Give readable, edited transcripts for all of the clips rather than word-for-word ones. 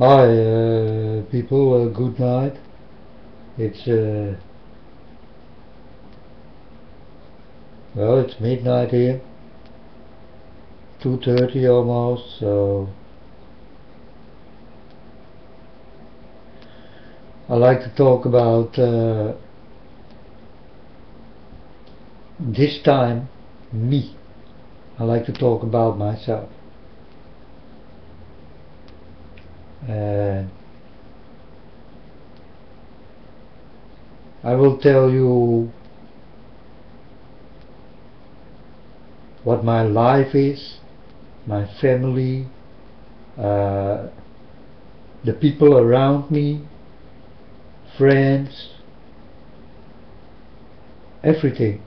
Hi, people. Good night. It's it's midnight here, 2:30 almost. So I like to talk about this time me. I like to talk about myself. And I will tell you what my life is, my family, the people around me, friends, everything,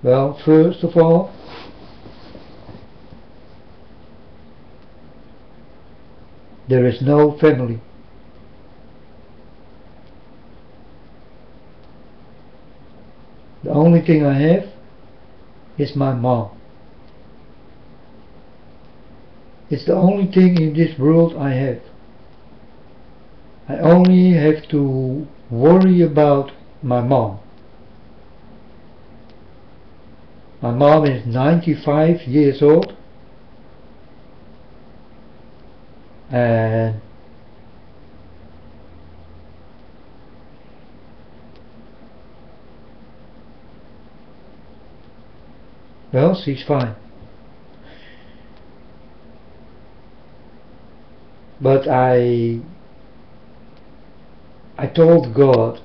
Well, first of all, there is no family. The only thing I have is my mom. It's the only thing in this world I have. I only have to worry about my mom. My mom is 95 years old, and well, she's fine. But I told God,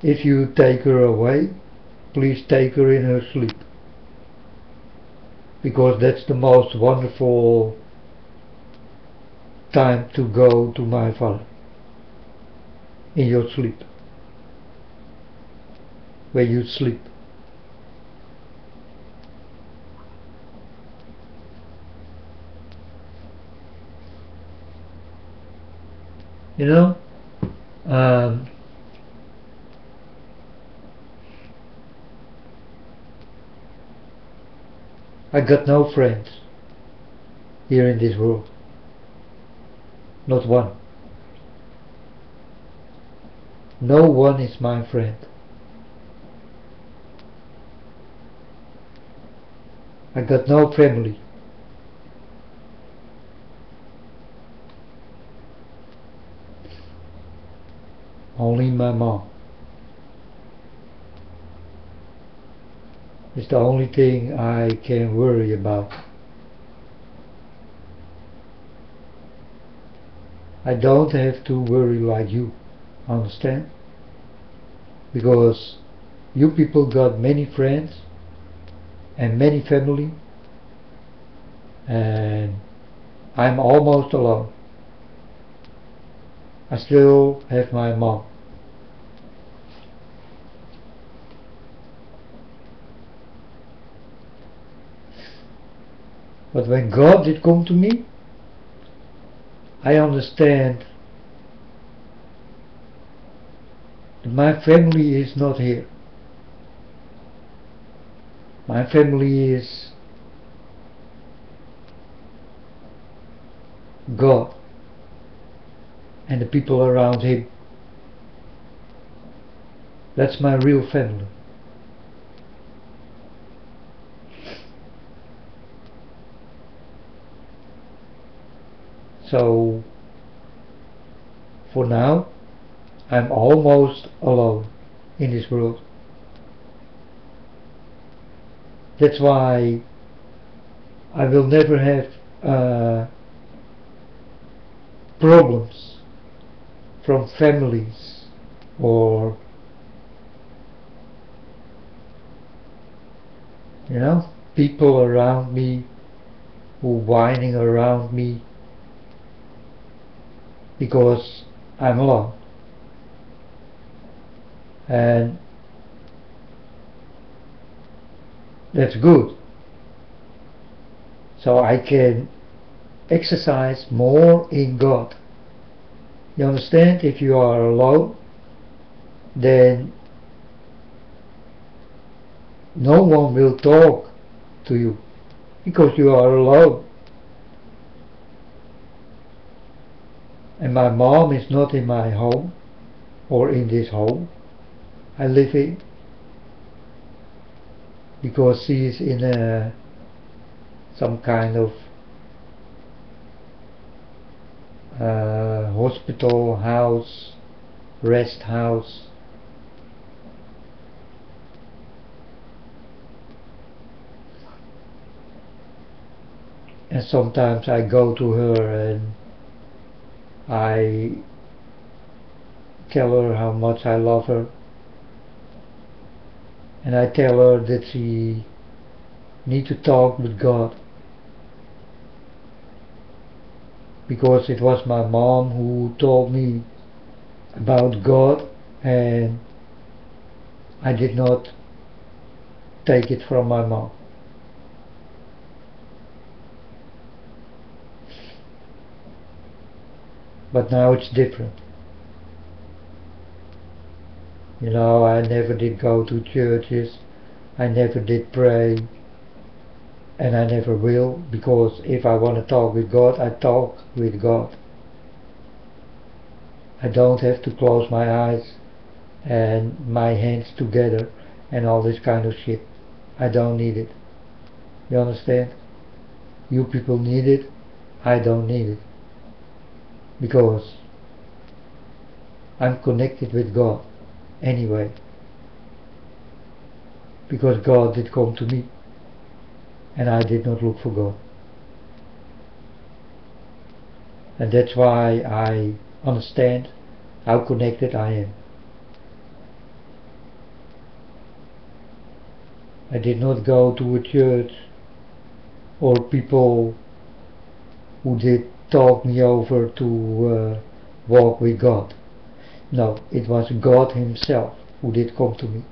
if you take her away, please take her in her sleep. Because that's the most wonderful time to go to my Father. In your sleep. Where you sleep. You know? I got no friends here in this world. Not one. No one is my friend. I got no family. Only my mom. It's the only thing I can worry about. I don't have to worry like you, understand? Because you people got many friends and many family, and I'm almost alone. I still have my mom. But when God did come to me, I understand that my family is not here. My family is God and the people around Him. That's my real family. So, for now, I'm almost alone in this world. That's why I will never have problems from families or people around me who whining around me because I'm alone. And that's good. So I can exercise more in God. You understand? If you are alone, then no one will talk to you because you are alone. And my mom is not in my home, or in this home I live in, because she is in some kind of hospital house, rest house. And sometimes I go to her and I tell her how much I love her, and I tell her that she needs to talk with God, because it was my mom who told me about God, and I did not take it from my mom. But now it's different. You know, I never did go to churches, I never did pray, and I never will, because if I want to talk with God, I talk with God. I don't have to close my eyes and my hands together and all this kind of shit. I don't need it. You understand? You people need it, I don't need it. Because I'm connected with God anyway. Because God did come to me, and I did not look for God. And that's why I understand how connected I am. I did not go to a church or people who did talk me over to walk with God. No, it was God himself who did come to me.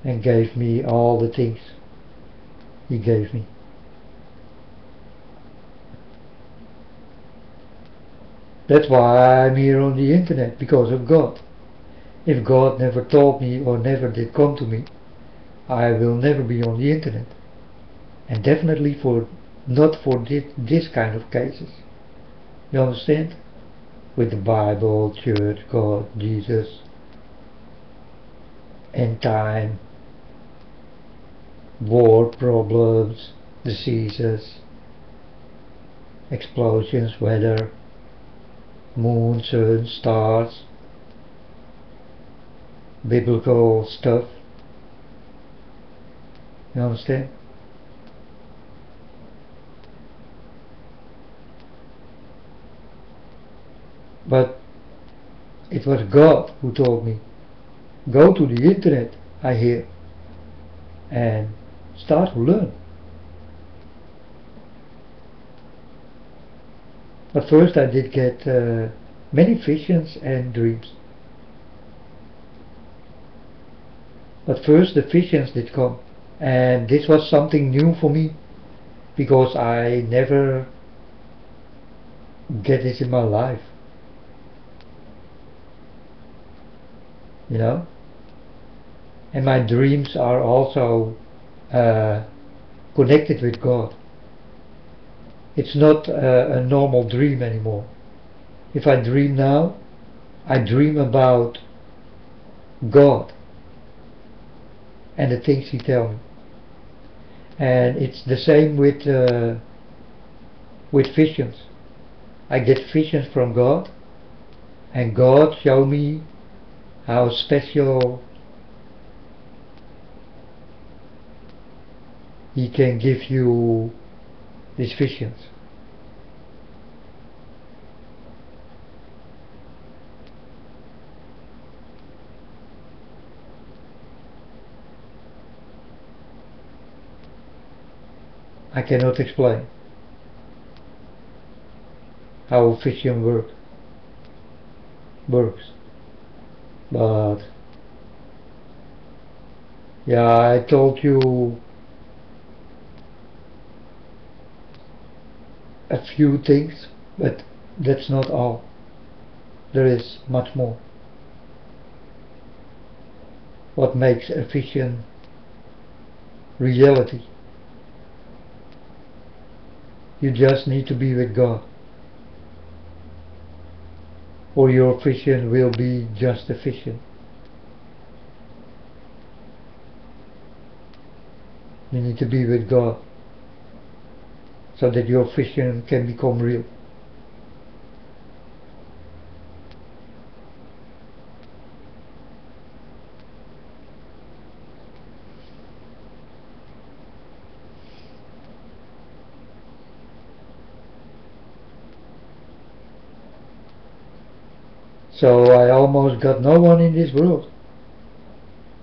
And gave me all the things he gave me. That's why I'm here on the internet, because of God. If God never told me or never did come to me, I will never be on the internet. And definitely not for this kind of cases. You understand? With the Bible, church, God, Jesus, end time, war problems, diseases, explosions, weather, moon, sun, stars, biblical stuff. You understand? But it was God who told me, go to the internet, I hear, and start to learn. But first I did get many visions and dreams. But first the visions did come, and this was something new for me, because I never get this in my life. You know? And my dreams are also connected with God. It's not a normal dream anymore. If I dream now, I dream about God and the things he tells me. And it's the same with visions. I get visions from God, and God show me how special he can give you these visions. I cannot explain how vision works, but yeah, I told you a few things, but that's not all. There is much more. What makes a vision reality? You just need to be with God, or your vision will be just a vision. You need to be with God so that your vision can become real. So I almost got no one in this world,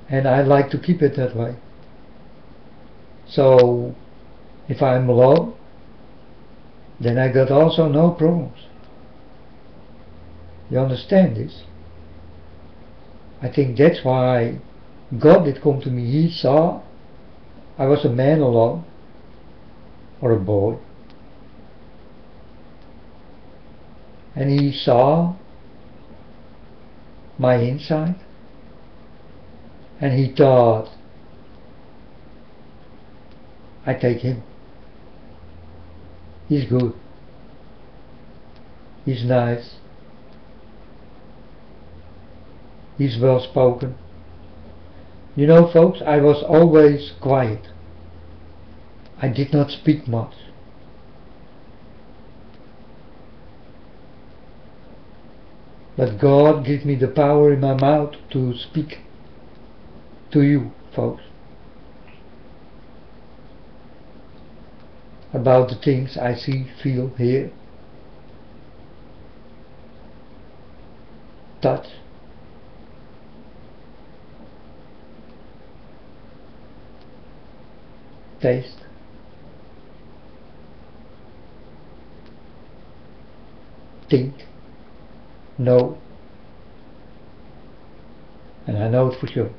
and I like to keep it that way. So if I'm alone, then I got also no problems. You understand this? I think that's why God did come to me. He saw I was a man alone, or a boy, and He saw my inside, and He thought, I take him. He's good. He's nice. He's well spoken. You know, folks, I was always quiet. I did not speak much. But God gave me the power in my mouth to speak to you, folks, about the things I see, feel, hear, touch. Taste. Think. Know. And I know it for sure.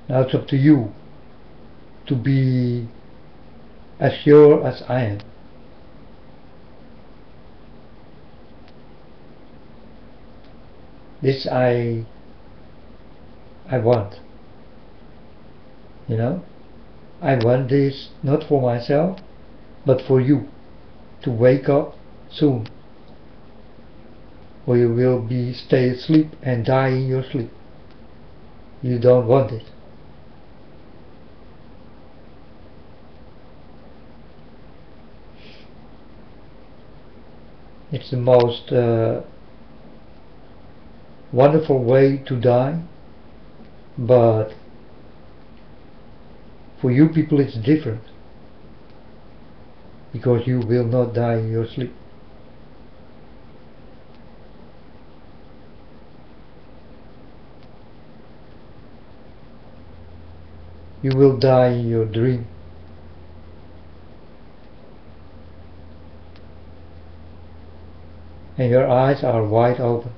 Now it's up to you to be as sure as I am. This I want. You know? I want this not for myself, but for you to wake up soon, or you will stay asleep and die in your sleep. You don't want it. It's the most wonderful way to die, but for you people it's different, because you will not die in your sleep. You will die in your dream. And your eyes are wide open.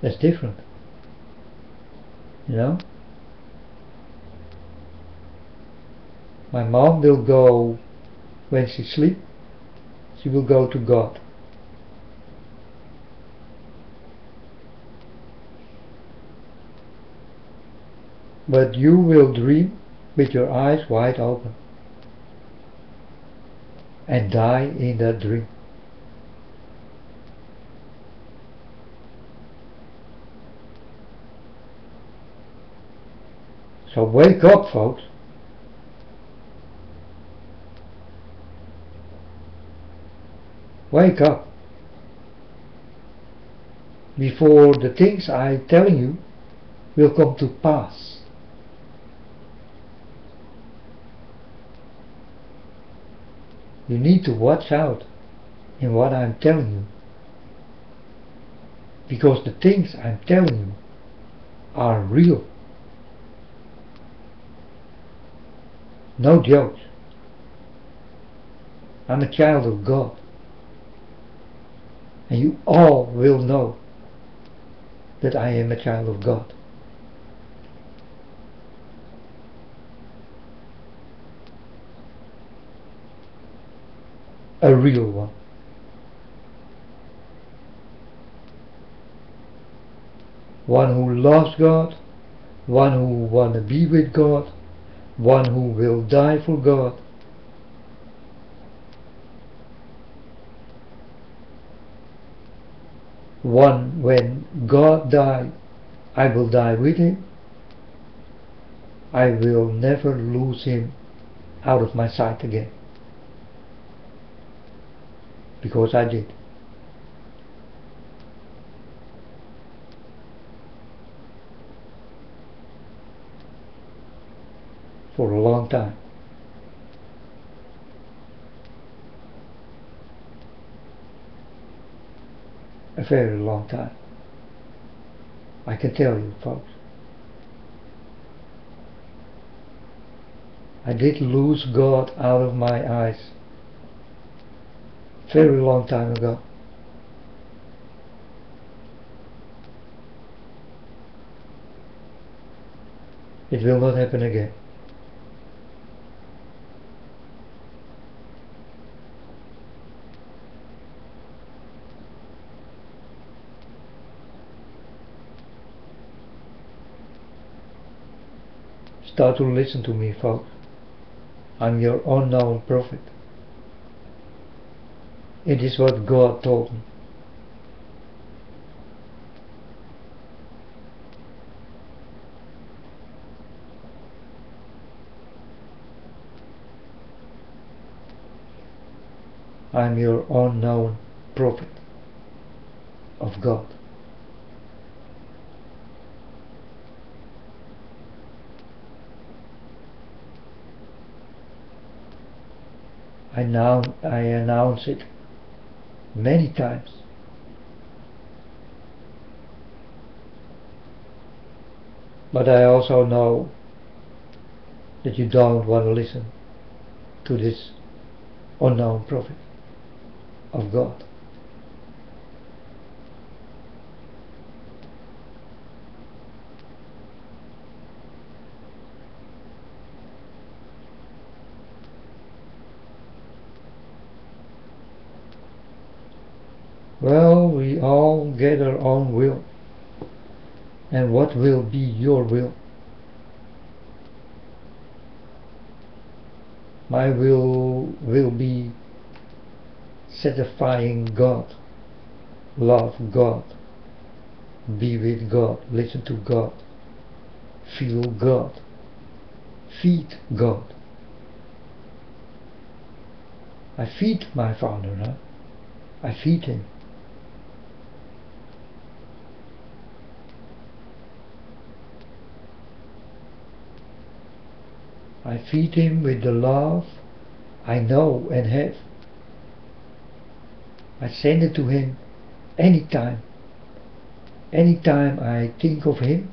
That's different. You know? My mom will go, when she sleeps, she will go to God. But you will dream with your eyes wide open and die in that dream. So wake up, folks. Wake up. Before the things I'm telling you will come to pass. You need to watch out in what I'm telling you, because the things I'm telling you are real. No jokes. I'm a child of God, and you all will know that I am a child of God. A real one. one who loves God, one who wants to be with God, one who will die for God. One, when God died, I will die with him. I will never lose him out of my sight again, because I did. For a long time. A very long time. I can tell you, folks. I did lose God out of my eyes very long time ago. It will not happen again. Start to listen to me, folks. I'm your unknown prophet. It is what God told me. I'm your unknown prophet of God. I announce it many times. But I also know that you don't want to listen to this unknown prophet of God. Well, we all get our own will. And what will be your will? My will be satisfying God, love God, be with God, listen to God, feel God, feed God. I feed my Father, huh? I feed him. I feed him with the love I know and have. I send it to him anytime. Anytime I think of him,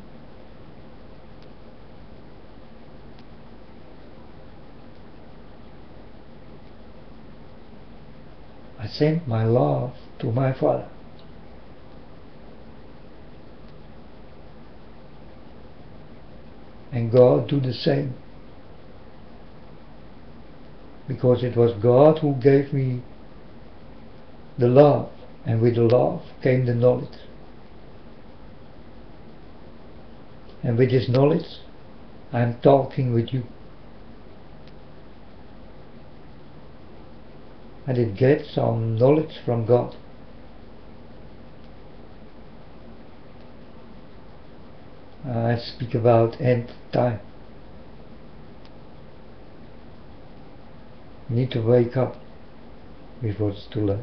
I send my love to my Father. And God do the same. Because it was God who gave me the love, and with the love came the knowledge. And with this knowledge, I'm talking with you. I did get some knowledge from God. I speak about end time. You need to wake up before it's too late.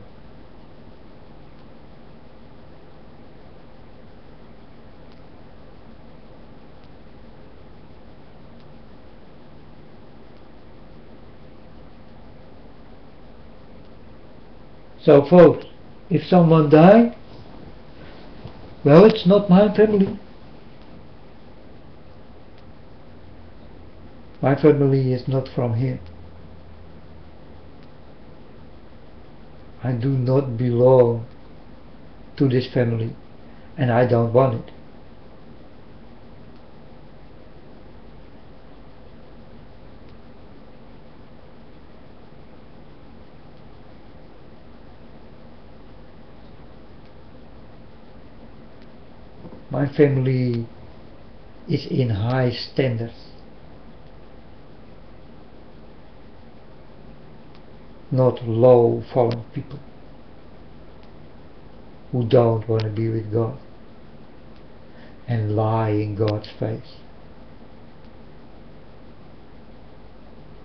So folks, if someone died, well, it's not my family. My family is not from here. I do not belong to this family, and I don't want it. My family is in high standards, not low fallen people who don't want to be with God and lie in God's face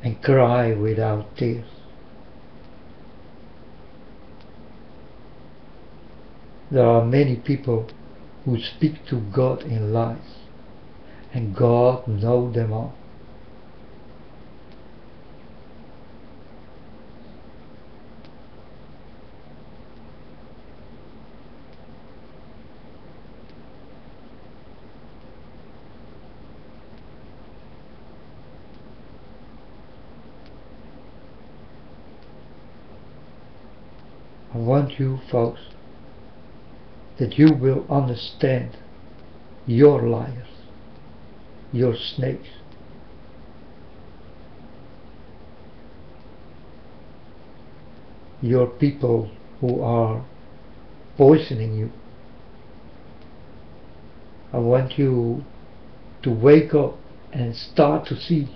and cry without tears. There are many people who speak to God in lies, and God knows them all. I want you folks that you will understand your liars, your snakes, your people who are poisoning you. I want you to wake up and start to see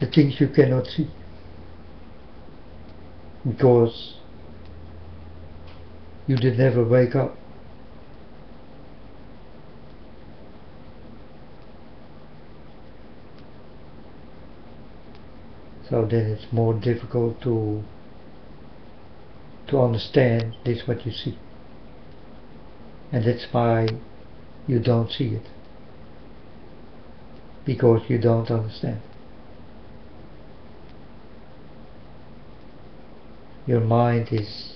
the things you cannot see, because you did never wake up. So then it's more difficult to understand this what you see. And that's why you don't see it, because you don't understand. Your mind is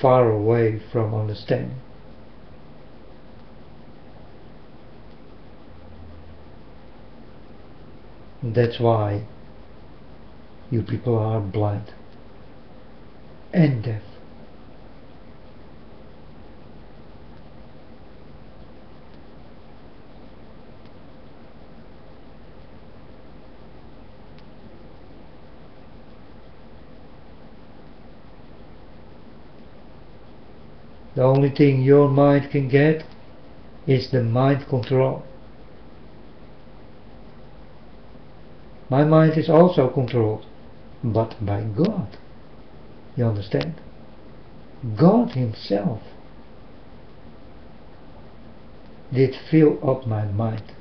far away from understanding. And that's why you people are blind and deaf. The only thing your mind can get is the mind control. My mind is also controlled, but by God. You understand? God Himself did fill up my mind.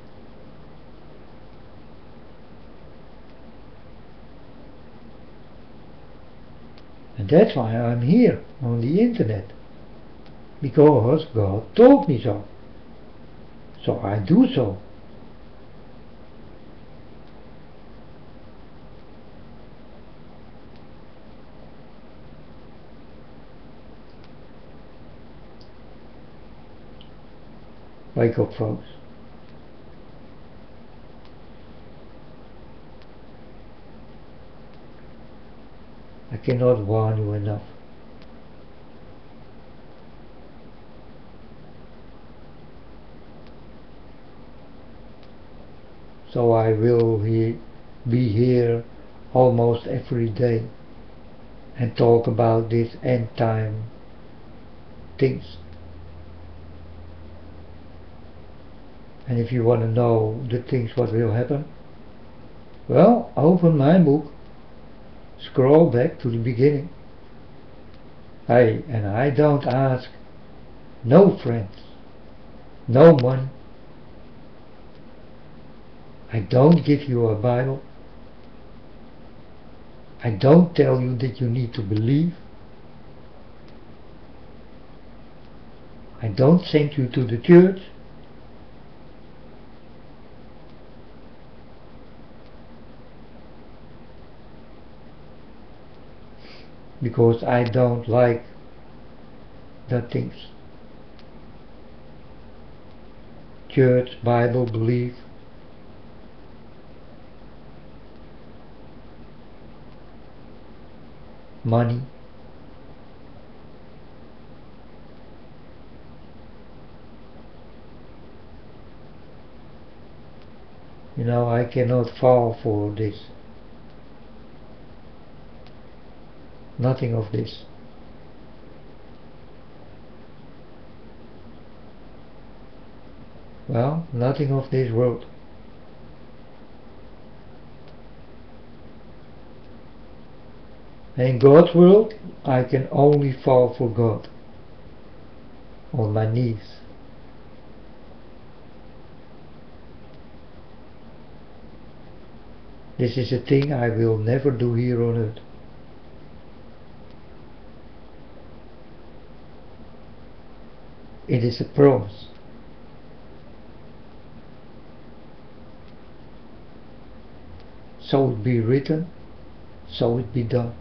And that's why I'm here on the internet, because God told me so. So I do so. Wake up, folks. I cannot warn you enough. So I will be here almost every day and talk about these end time things. And if you want to know the things what will happen, well, open my book, scroll back to the beginning. Hey, and I don't ask no friends, no money. I don't give you a Bible. I don't tell you that you need to believe. I don't send you to the church. Because I don't like the things. Church, Bible, belief. Money. You know, I cannot fall for this. Nothing of this. Well, nothing of this world. In God's world, I can only fall for God on my knees. This is a thing I will never do here on earth. It is a promise. So it be written, so it be done.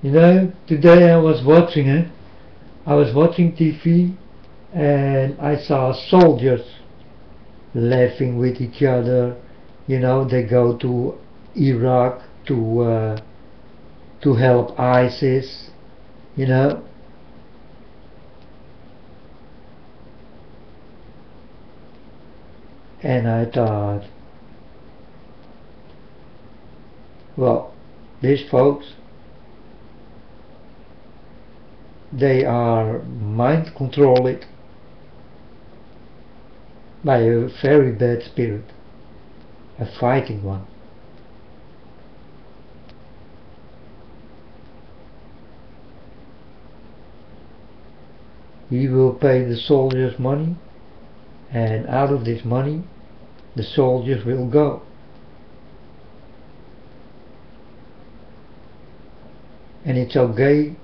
You know, today I was watching TV and I saw soldiers laughing with each other. You know, they go to Iraq to help ISIS, you know. And I thought, well, these folks, they are mind controlled by a very bad spirit, a fighting one. He will pay the soldiers money, and out of this money the soldiers will go. And it's okay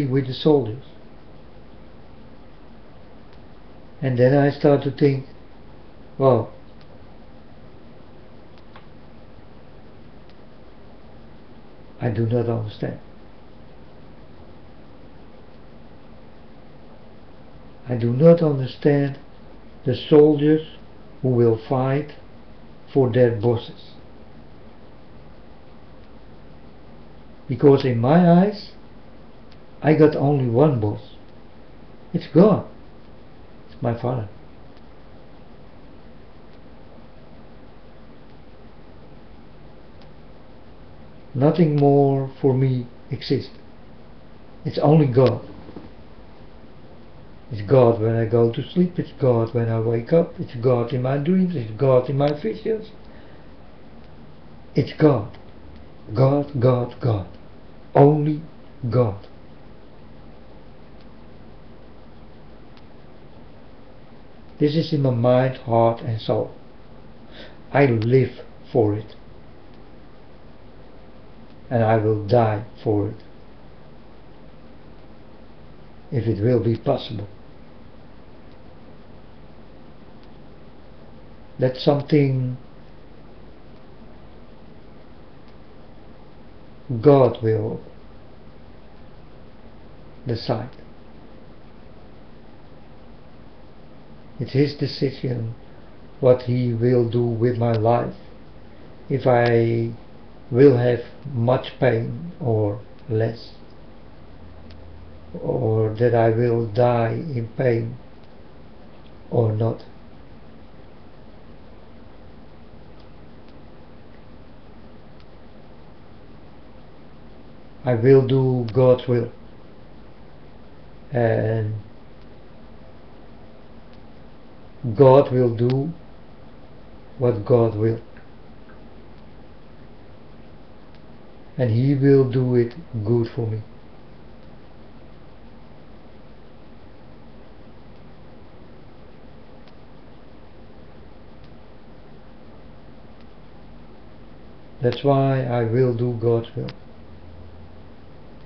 with the soldiers. And then I start to think, well, I do not understand. I do not understand the soldiers who will fight for their bosses. Because in my eyes, I got only one boss. It's God. It's my Father. Nothing more for me exists. It's only God. It's God when I go to sleep, it's God when I wake up, it's God in my dreams, it's God in my visions. It's God. God, God, God. Only God. This is in my mind, heart and soul. I live for it. And I will die for it. If it will be possible. That's something God will decide. It's His decision what He will do with my life. If I will have much pain or less, or that I will die in pain or not. I will do God's will, and God will do what God will, and He will do it good for me. That's why I will do God's will,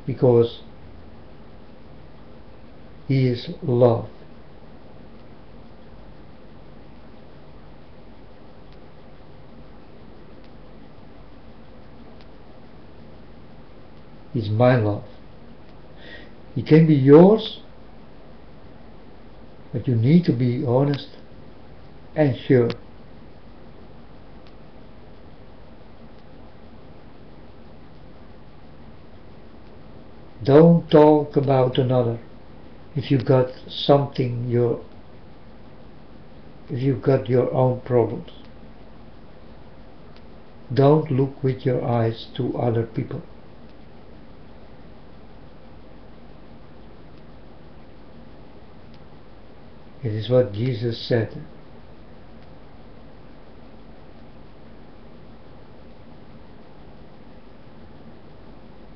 because He is love. He's my love. He can be yours, but you need to be honest and sure. Don't talk about another if you got something if you got your own problems. Don't look with your eyes to other people. It is what Jesus said.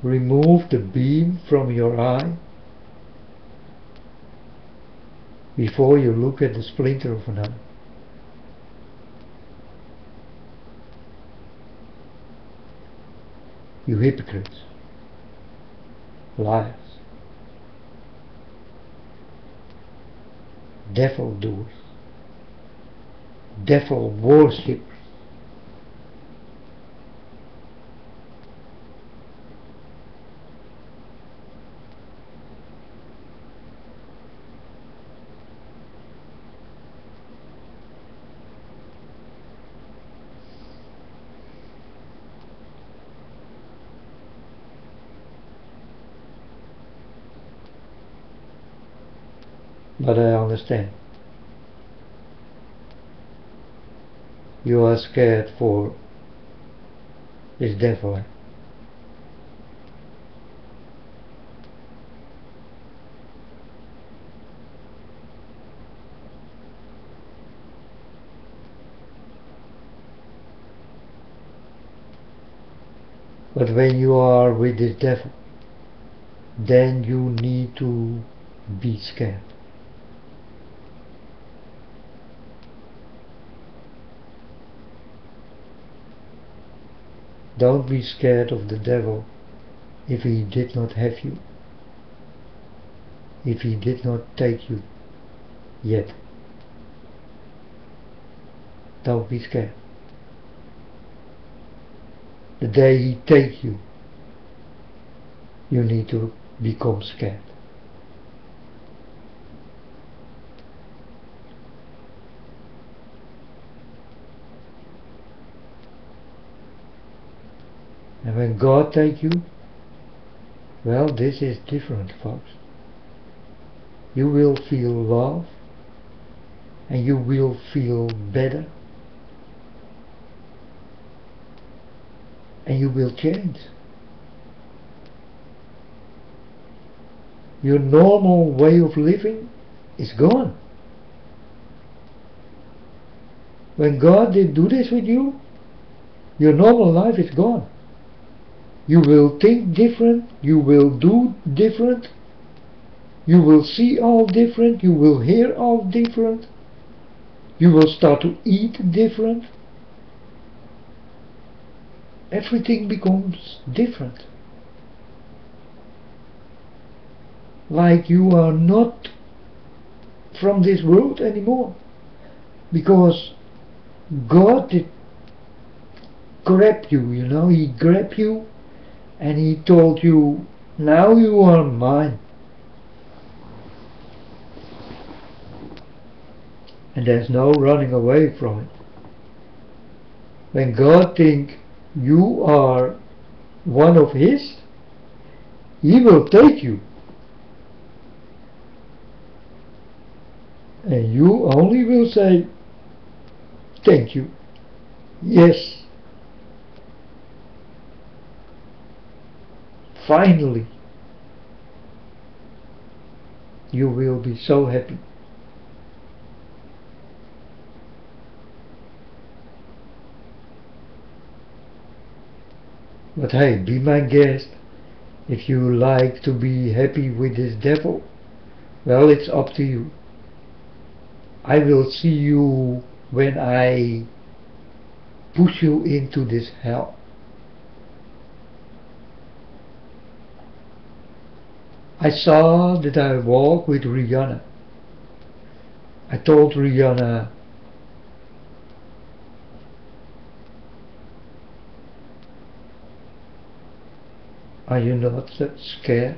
Remove the beam from your eye before you look at the splinter of an eye. You hypocrites, liars, devil doers, devil worshippers. But I understand. You are scared for this devil. But when you are with this devil, then you need to be scared. Don't be scared of the devil if he did not have you, if he did not take you yet. Don't be scared. The day he takes you, you need to become scared. And when God takes you, well, this is different, folks. You will feel love, and you will feel better, and you will change. Your normal way of living is gone. When God did do this with you, your normal life is gone. You will think different, you will do different, you will see all different, you will hear all different, you will start to eat different. Everything becomes different. Like you are not from this world anymore. Because God did grab you, He grabbed you and He told you, now you are mine. And there's no running away from it. When God thinks you are one of His, He will take you. And you only will say, thank you. Yes. Finally, you will be so happy. But hey, be my guest. If you like to be happy with this devil, well, it's up to you. I will see you when I push you into this hell. I saw that I walked with Rihanna. I told Rihanna, are you not scared?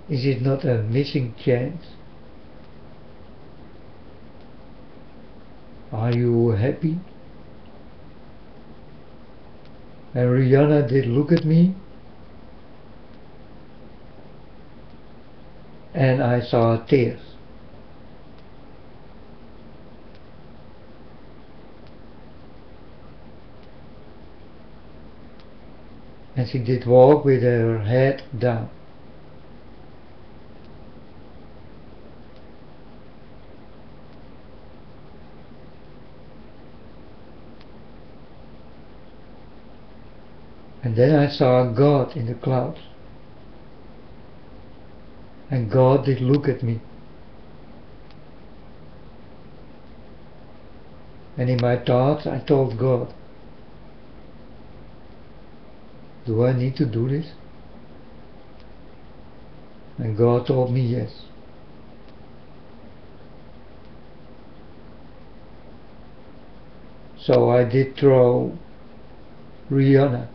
Is it not a missing chance? Are you happy? And Rihanna did look at me, and I saw tears. and she did walk with her head down. And then I saw God in the clouds, and God did look at me. And in my thoughts I told God, do I need to do this? And God told me yes. So I did throw Rihanna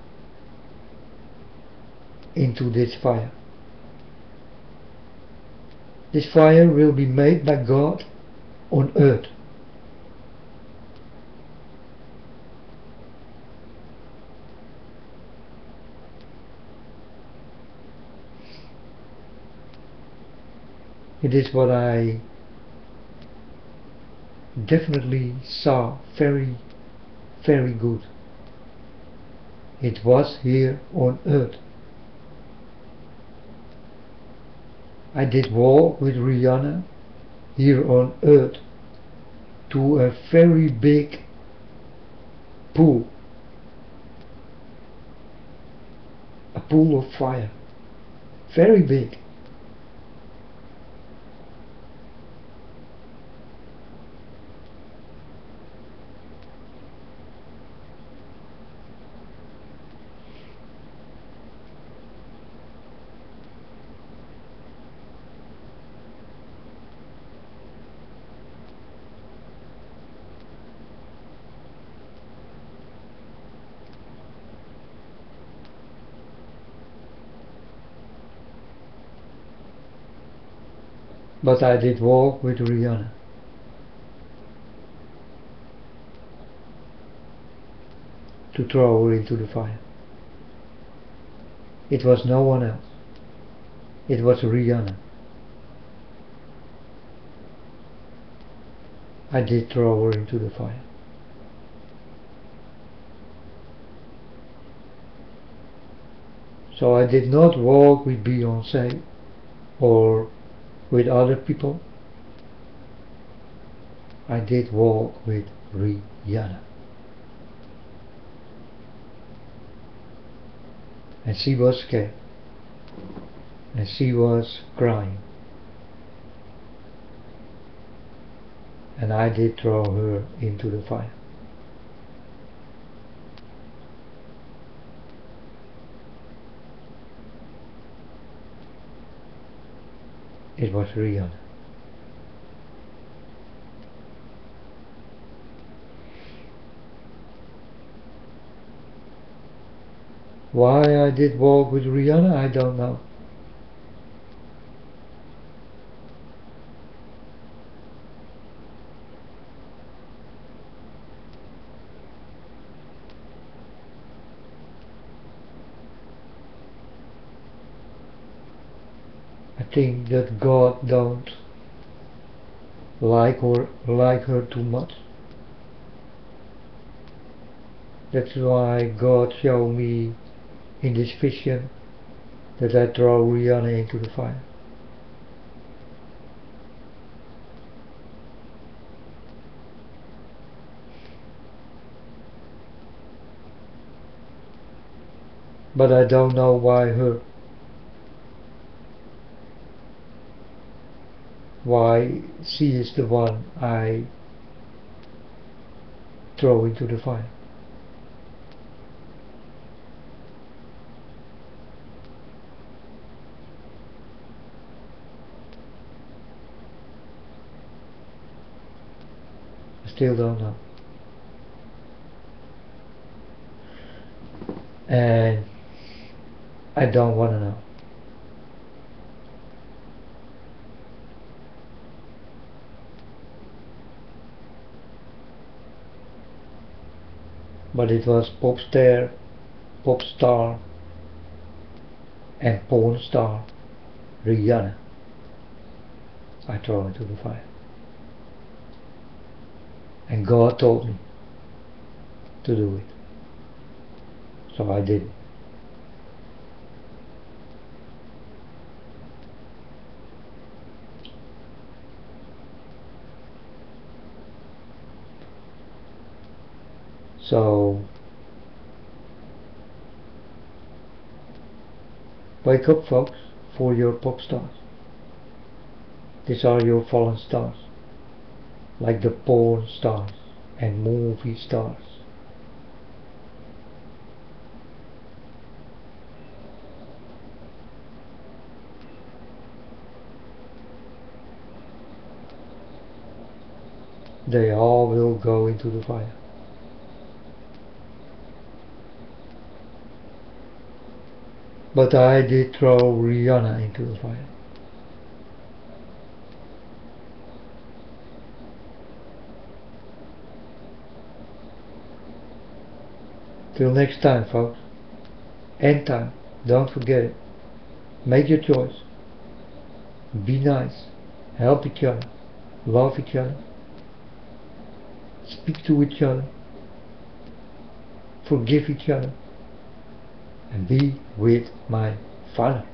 into this fire. This fire will be made by God on earth. It is what I definitely saw very, very good. It was here on earth. I did walk with Rihanna here on earth to a very big pool. A pool of fire. Very big. But I did walk with Rihanna to throw her into the fire. It was no one else. It was Rihanna. I did throw her into the fire. So I did not walk with Beyoncé or with other people. I did walk with Rihanna. And she was scared. And she was crying. And I did throw her into the fire. It was Rihanna. Why I did walk with Rihanna, I don't know. I think that God don't like her too much. That's why God showed me in this vision that I throw Rihanna into the fire. But I don't know why her. Why she is the one I throw into the fire. I still don't know. And I don't want to know. But it was pop star and porn star Rihanna I throw into the fire. And God told me to do it. So I did it. So wake up, folks, for your pop stars. These are your fallen stars, like the porn stars and movie stars. They all will go into the fire. But I did throw Rihanna into the fire. Till next time, folks. End time. Don't forget it. Make your choice. Be nice. Help each other. Love each other. Speak to each other. Forgive each other. And be with my Father.